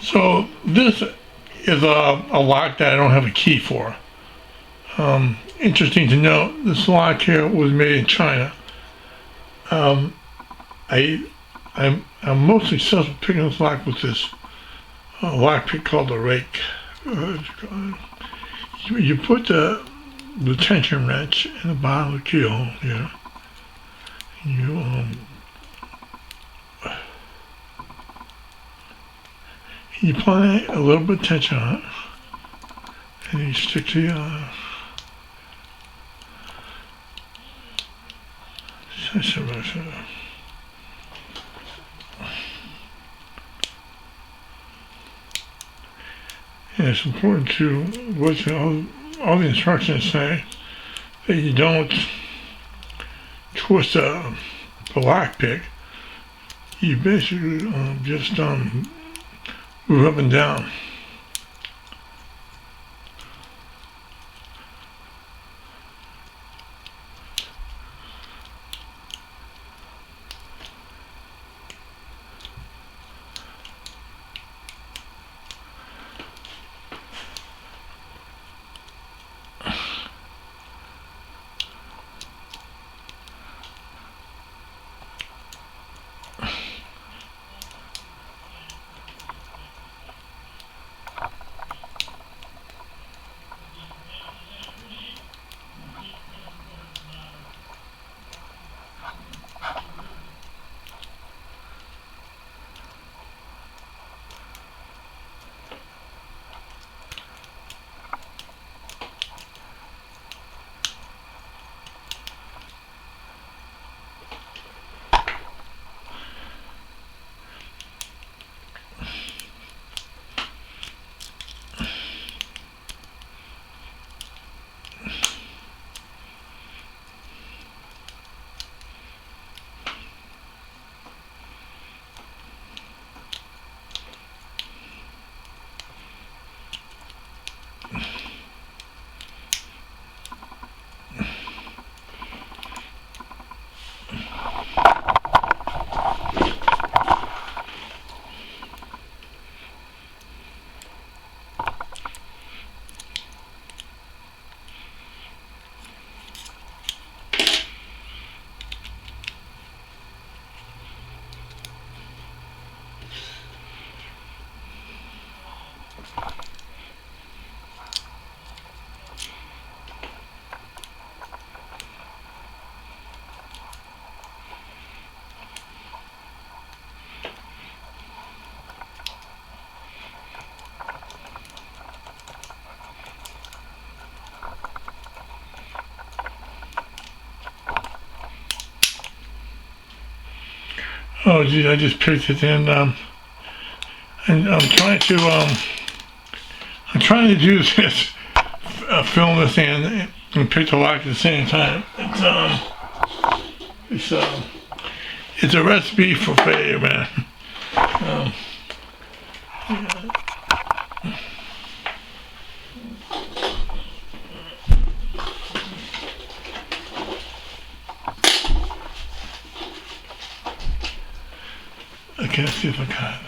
So this is a lock that I don't have a key for. Interesting to note, this lock here was made in China. I'm most successful picking this lock with this lock pick called a rake. You put the tension wrench in the bottom of the keyhole here. You apply a little bit of tension on it, and you stick the tension wrench in there. And it's important to what all the instructions say, that you don't twist the lock pick. You basically just move up and down. Oh geez, I just picked it in, and I'm trying to do this, film this and pick the lock at the same time. It's a recipe for failure, man. Yeah. Okay, let's see if I got it.